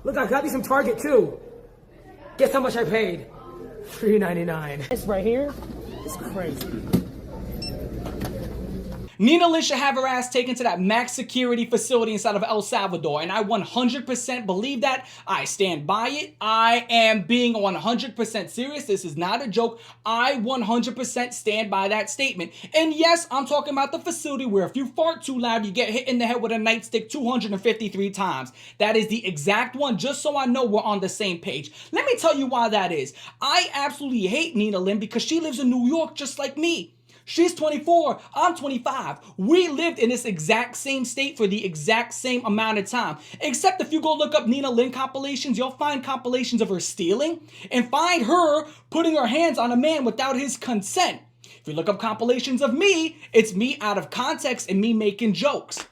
Look, I got me some Target too. Guess how much I paid? $3.99. This right here is crazy. Nina Lynn should have her ass taken to that max security facility inside of El Salvador, and I 100% believe that. I stand by it. I am being 100% serious. This is not a joke. I 100% stand by that statement. And yes, I'm talking about the facility where if you fart too loud, you get hit in the head with a nightstick 253 times. That is the exact one, just so I know we're on the same page. Let me tell you why that is. I absolutely hate Nina Lynn because she lives in New York just like me. She's 24, I'm 25. We lived in this exact same state for the exact same amount of time. Except if you go look up Nina Lynn compilations, you'll find compilations of her stealing and find her putting her hands on a man without his consent. If you look up compilations of me, it's me out of context and me making jokes.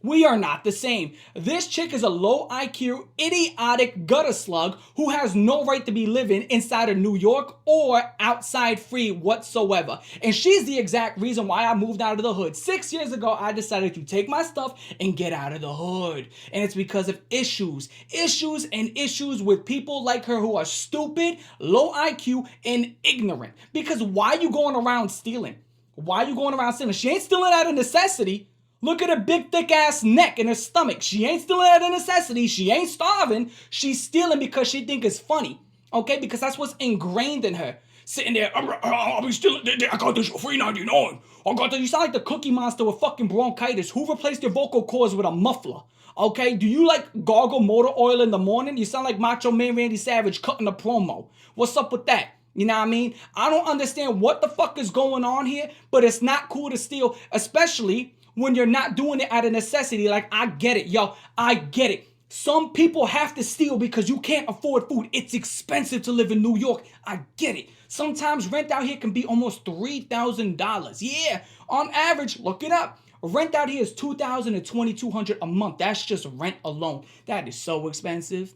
We are not the same. This chick is a low IQ, idiotic gutter slug who has no right to be living inside of New York or outside free whatsoever. And she's the exact reason why I moved out of the hood. 6 years ago, I decided to take my stuff and get out of the hood. And it's because of issues with people like her who are stupid, low IQ, and ignorant. Because why are you going around stealing? Why are you going around stealing? She ain't stealing out of necessity. Look at her big thick ass neck and her stomach. She ain't stealing out of necessity. She ain't starving. She's stealing because she think it's funny. Okay? Because that's what's ingrained in her. Sitting there, I'll be stealing. I got this for $3.99. I got this. You sound like the Cookie Monster with fucking bronchitis. Who replaced your vocal cords with a muffler? Okay? Do you like gargle motor oil in the morning? You sound like Macho Man Randy Savage cutting a promo. What's up with that? You know what I mean? I don't understand what the fuck is going on here, but it's not cool to steal, especially when you're not doing it out of necessity. Like, I get it, yo. I get it. Some people have to steal because you can't afford food. It's expensive to live in New York. I get it. Sometimes rent out here can be almost $3,000. Yeah, on average, look it up. Rent out here is $2,000 to $2,200 a month. That's just rent alone. That is so expensive.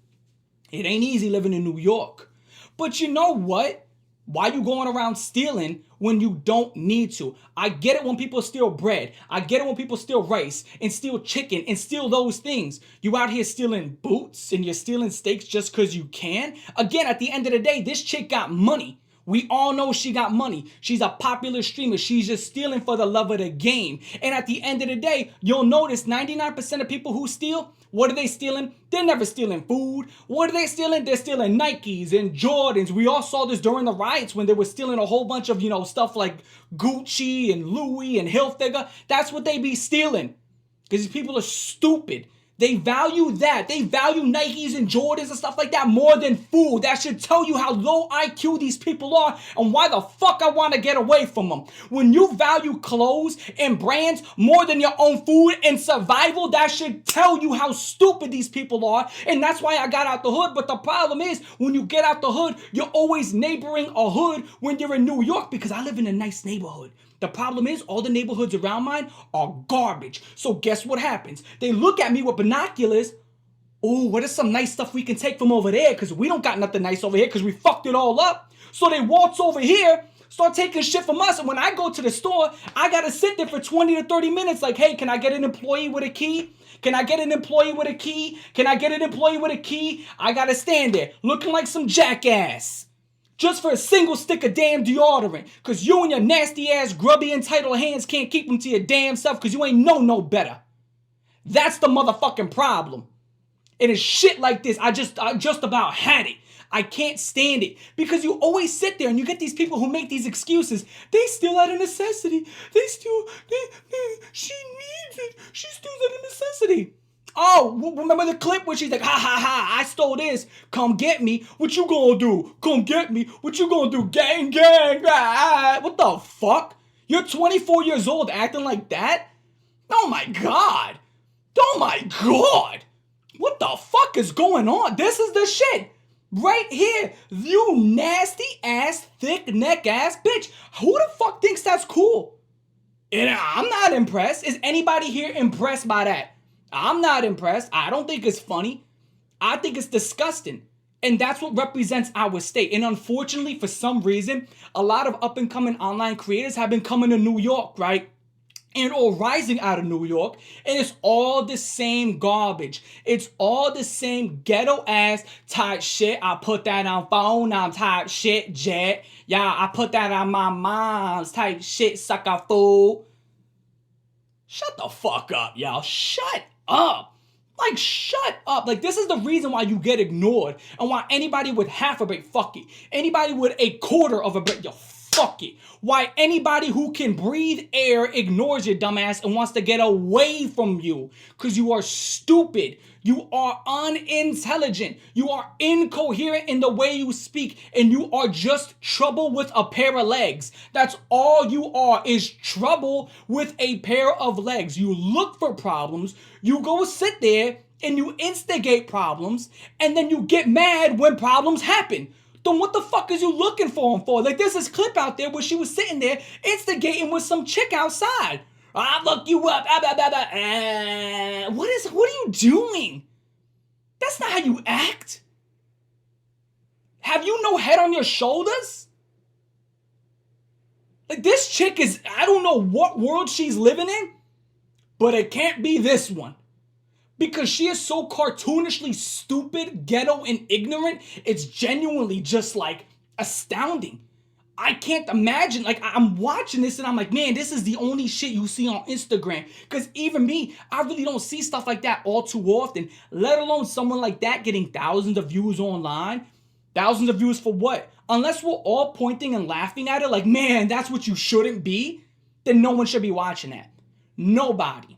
It ain't easy living in New York. But you know what? Why you going around stealing when you don't need to? I get it when people steal bread. I get it when people steal rice and steal chicken and steal those things. You out here stealing boots and you're stealing steaks just because you can? Again, at the end of the day, this chick got money. We all know she got money. She's a popular streamer. She's just stealing for the love of the game. And at the end of the day, you'll notice 99% of people who steal, what are they stealing? They're never stealing food. What are they stealing? They're stealing Nikes and Jordans. We all saw this during the riots when they were stealing a whole bunch of, stuff like Gucci and Louis and Hilfiger. That's what they be stealing. Because these people are stupid. They value that. They value Nikes and Jordans and stuff like that more than food. That should tell you how low IQ these people are and why the fuck I want to get away from them. When you value clothes and brands more than your own food and survival, that should tell you how stupid these people are. And that's why I got out the hood. But the problem is, when you get out the hood, you're always neighboring a hood when you're in New York, because I live in a nice neighborhood. The problem is, all the neighborhoods around mine are garbage. So guess what happens? They look at me with binoculars. Oh, what is some nice stuff we can take from over there? Because we don't got nothing nice over here because we fucked it all up. So they waltz over here, start taking shit from us. And when I go to the store, I got to sit there for 20 to 30 minutes like, hey, can I get an employee with a key? Can I get an employee with a key? Can I get an employee with a key? I got to stand there looking like some jackass. Just for a single stick of damn deodorant. Because you and your nasty ass, grubby, entitled hands can't keep them to your damn self because you ain't know no better. That's the motherfucking problem. And it's shit like this. I just about had it. I can't stand it. Because you always sit there and you get these people who make these excuses. They steal out of necessity. She needs it. She steals out of necessity. Oh, remember the clip where she's like, ha ha ha, I stole this. Come get me. What you gonna do? Come get me. What you gonna do? Gang, gang. Ah. What the fuck? You're 24 years old acting like that? Oh my God. Oh my God. What the fuck is going on? This is the shit. Right here. You nasty ass, thick neck ass bitch. Who the fuck thinks that's cool? And I'm not impressed. Is anybody here impressed by that? I'm not impressed. I don't think it's funny. I think it's disgusting. And that's what represents our state. And unfortunately, for some reason, a lot of up-and-coming online creators have been coming to New York, right? and or rising out of New York, and it's all the same garbage. It's all the same ghetto ass type shit. I put that on phone, I'm type shit, jet. Yeah, I put that on my mom's type shit, sucker fool. Shut the fuck up, y'all. Shut up. Like, shut up. Like, this is the reason why you get ignored and why anybody with half a brain, fuck it. Anybody with a quarter of a brain, yo, fuck it. Why anybody who can breathe air ignores your dumbass and wants to get away from you. Because you are stupid. You are unintelligent. You are incoherent in the way you speak. And you are just trouble with a pair of legs. That's all you are, is trouble with a pair of legs. You look for problems. You go sit there and you instigate problems. And then you get mad when problems happen. Then what the fuck is you looking for him for? Like, there's this clip out there where she was sitting there instigating with some chick outside. I'll look you up. What are you doing? That's not how you act. Have you no head on your shoulders? Like, this chick is, I don't know what world she's living in, but it can't be this one. Because she is so cartoonishly stupid, ghetto, and ignorant, it's genuinely just, like, astounding. I can't imagine, like, I'm watching this and I'm like, man, this is the only shit you see on Instagram. Because even me, I really don't see stuff like that all too often, let alone someone like that getting thousands of views online. Thousands of views for what? Unless we're all pointing and laughing at it like, man, that's what you shouldn't be, then no one should be watching that. Nobody.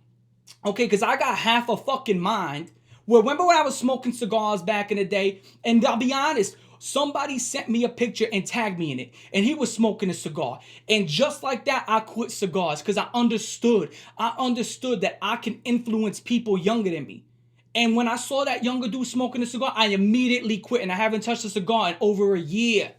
Okay, because I got half a fucking mind. Well, remember when I was smoking cigars back in the day? And I'll be honest, somebody sent me a picture and tagged me in it. And he was smoking a cigar. And just like that, I quit cigars because I understood. I understood that I can influence people younger than me. And when I saw that younger dude smoking a cigar, I immediately quit. And I haven't touched a cigar in over a year.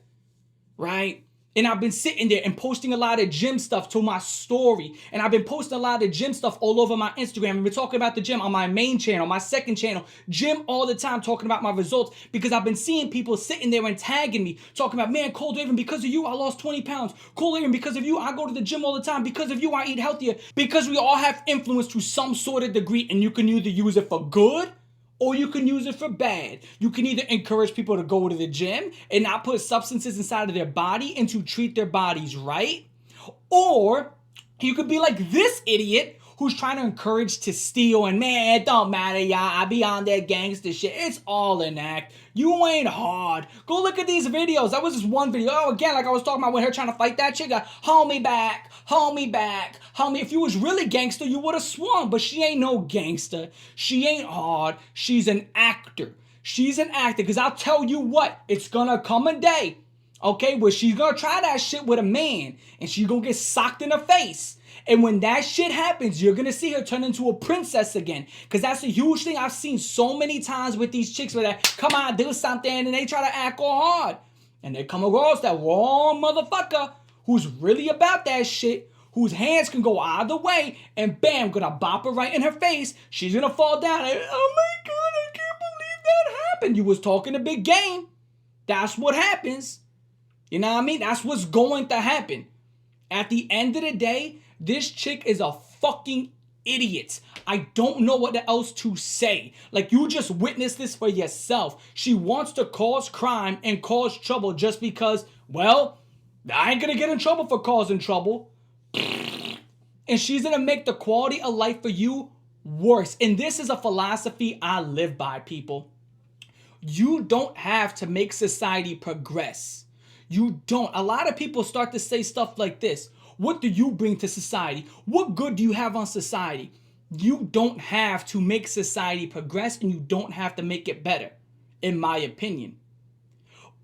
Right? And I've been sitting there and posting a lot of gym stuff to my story. And I've been posting a lot of gym stuff all over my Instagram. I've been talking about the gym on my main channel, my second channel. Gym all the time, talking about my results. Because I've been seeing people sitting there and tagging me. Talking about, man, Cole David, because of you, I lost 20 pounds. Cole David, because of you, I go to the gym all the time. Because of you, I eat healthier. Because we all have influence to some sort of degree. And you can either use it for good, or you can use it for bad. You can either encourage people to go to the gym and not put substances inside of their body and to treat their bodies right. Or you could be like this idiot who's trying to encourage to steal and, man, it don't matter, y'all. I be on that gangster shit. It's all an act. You ain't hard. Go look at these videos. That was just one video. Oh, again, like I was talking about with her trying to fight that chick. Hold me back. Hold me back. Hold me. If you was really gangster, you would have swung. But she ain't no gangster. She ain't hard. She's an actor. She's an actor. Because I'll tell you what. It's going to come a day, okay, where she's going to try that shit with a man. And she's going to get socked in the face. And when that shit happens, you're going to see her turn into a princess again. Because that's a huge thing I've seen so many times with these chicks where they, come on, do something, and they try to act all hard. And they come across that wrong motherfucker who's really about that shit, whose hands can go either way, and bam, gonna bop her right in her face. She's gonna fall down. And, oh my God, I can't believe that happened. You was talking a big game. That's what happens. You know what I mean? That's what's going to happen. At the end of the day, this chick is a fucking idiot. I don't know what else to say. Like, you just witnessed this for yourself. She wants to cause crime and cause trouble just because, well, I ain't gonna get in trouble for causing trouble. And she's gonna make the quality of life for you worse. And this is a philosophy I live by, people. You don't have to make society progress. You don't. A lot of people start to say stuff like this. What do you bring to society? What good do you have on society? You don't have to make society progress, and you don't have to make it better, in my opinion.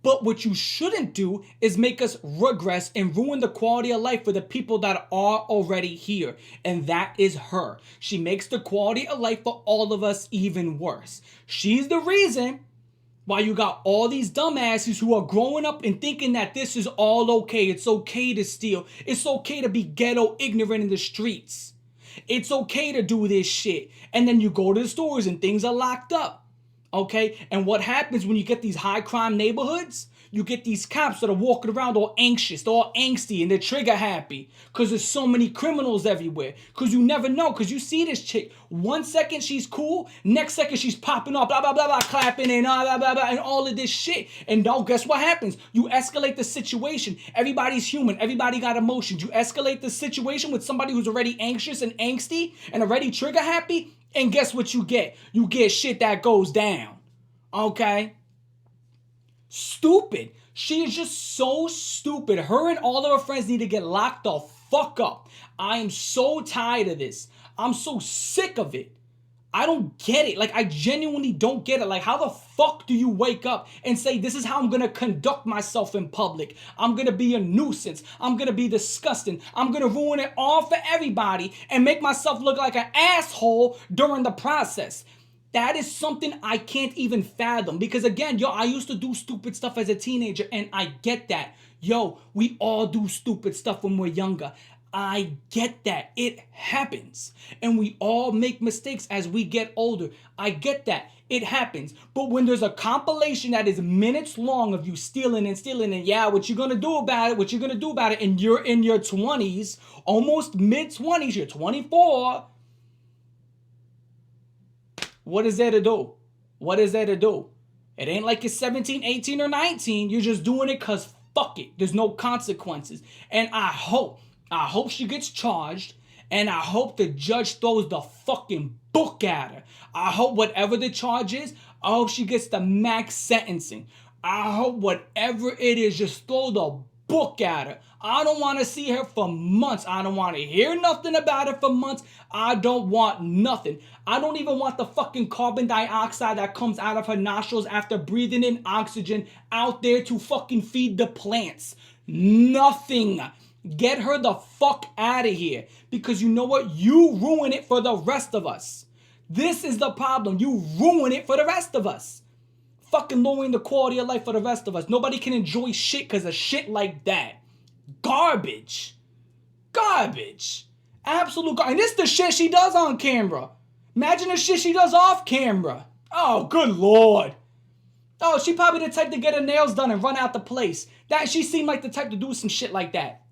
But what you shouldn't do is make us regress and ruin the quality of life for the people that are already here. And that is her. She makes the quality of life for all of us even worse. She's the reason why you got all these dumbasses who are growing up and thinking that this is all okay. It's okay to steal. It's okay to be ghetto ignorant in the streets. It's okay to do this shit. And then you go to the stores and things are locked up. Okay? And what happens when you get these high crime neighborhoods? You get these cops that are walking around all anxious, they're all angsty, and they're trigger happy because there's so many criminals everywhere. Because you never know, because you see this chick, 1 second she's cool, next second she's popping off, blah, blah, blah, blah, clapping, and blah, blah, blah, and all of this shit. And now guess what happens? You escalate the situation. Everybody's human. Everybody got emotions. You escalate the situation with somebody who's already anxious and angsty and already trigger happy, and guess what you get? You get shit that goes down. Okay? Stupid. She is just so stupid. Her and all of her friends need to get locked the fuck up. I am so tired of this. I'm so sick of it. I don't get it. Like, I genuinely don't get it. Like, how the fuck do you wake up and say, this is how I'm going to conduct myself in public? I'm going to be a nuisance. I'm going to be disgusting. I'm going to ruin it all for everybody and make myself look like an asshole during the process. That is something I can't even fathom because, again, yo, I used to do stupid stuff as a teenager, and I get that. Yo, we all do stupid stuff when we're younger. I get that. It happens. And we all make mistakes as we get older. I get that. It happens. But when there's a compilation that is minutes long of you stealing, and yeah, what you gonna do about it, and you're in your 20s, almost mid-20s, you're 24, what is there to do? What is there to do? It ain't like you're 17, 18, or 19. You're just doing it because fuck it. There's no consequences. And I hope she gets charged, and I hope the judge throws the fucking book at her. I hope whatever the charge is, I hope she gets the max sentencing. I hope whatever it is, just throw the book at her. I don't want to see her for months. I don't want to hear nothing about her for months. I don't want nothing. I don't even want the fucking carbon dioxide that comes out of her nostrils after breathing in oxygen out there to fucking feed the plants. Nothing. Get her the fuck out of here. Because you know what? You ruin it for the rest of us. This is the problem. You ruin it for the rest of us. Fucking lowering the quality of life for the rest of us. Nobody can enjoy shit because of shit like that. Garbage. Garbage. Absolute garbage. And this is the shit she does on camera. Imagine the shit she does off camera. Oh, good lord. Oh, she probably the type to get her nails done and run out the place. That she seemed like the type to do some shit like that.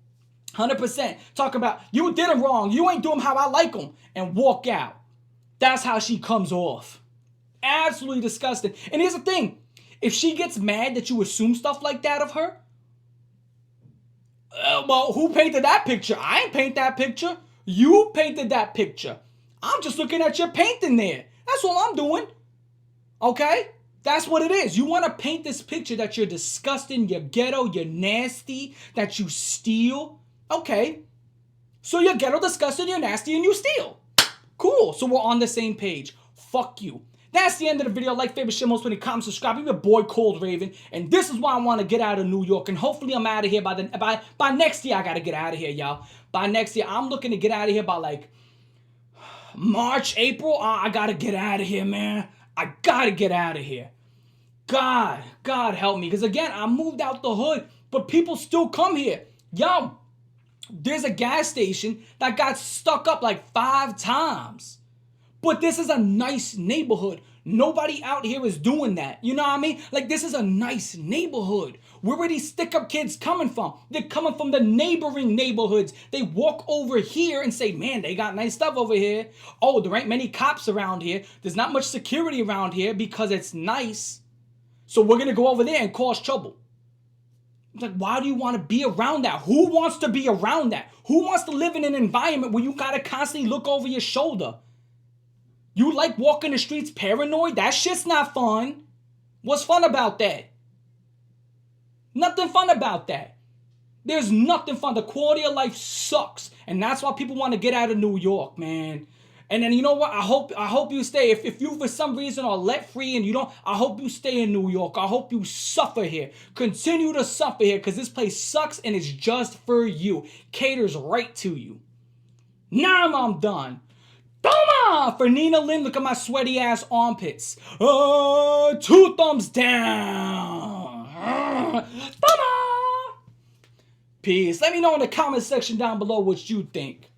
100%. Talk about, you did him wrong. You ain't doing how I like him. And walk out. That's how she comes off. Absolutely disgusting. And here's the thing. If she gets mad that you assume stuff like that of her, well, who painted that picture? I ain't paint that picture. You painted that picture. I'm just looking at your painting there. That's all I'm doing. Okay? That's what it is. You want to paint this picture that you're disgusting, you're ghetto, you're nasty, that you steal. Okay. So you're ghetto, disgusting, you're nasty, and you steal. Cool. So we're on the same page. Fuck you. That's the end of the video. Like, favorite, share, most, comment, subscribe. I'm your boy, Cold Raven. And this is why I want to get out of New York. And hopefully I'm out of here by next year. I got to get out of here, y'all. By next year, I'm looking to get out of here by like March, April. I got to get out of here, man. I got to get out of here. God help me. Because again, I moved out the hood, but people still come here. Yo, there's a gas station that got stuck up like 5 times. But this is a nice neighborhood. Nobody out here is doing that. You know what I mean? Like, this is a nice neighborhood. Where are these stick-up kids coming from? They're coming from the neighboring neighborhoods. They walk over here and say, man, they got nice stuff over here. Oh, there ain't many cops around here. There's not much security around here because it's nice. So we're going to go over there and cause trouble. It's like, why do you want to be around that? Who wants to be around that? Who wants to live in an environment where you got to constantly look over your shoulder? You like walking the streets paranoid? That shit's not fun. What's fun about that? Nothing fun about that. There's nothing fun. The quality of life sucks. And that's why people want to get out of New York, man. And then, you know what? I hope you stay. If you for some reason are let free and you don't, I hope you stay in New York. I hope you suffer here. Continue to suffer here because this place sucks and it's just for you. Caters right to you. Now I'm done. Toma! For Nina Lynn, look at my sweaty ass armpits. 2 thumbs down. Toma! Peace. Let me know in the comment section down below what you think.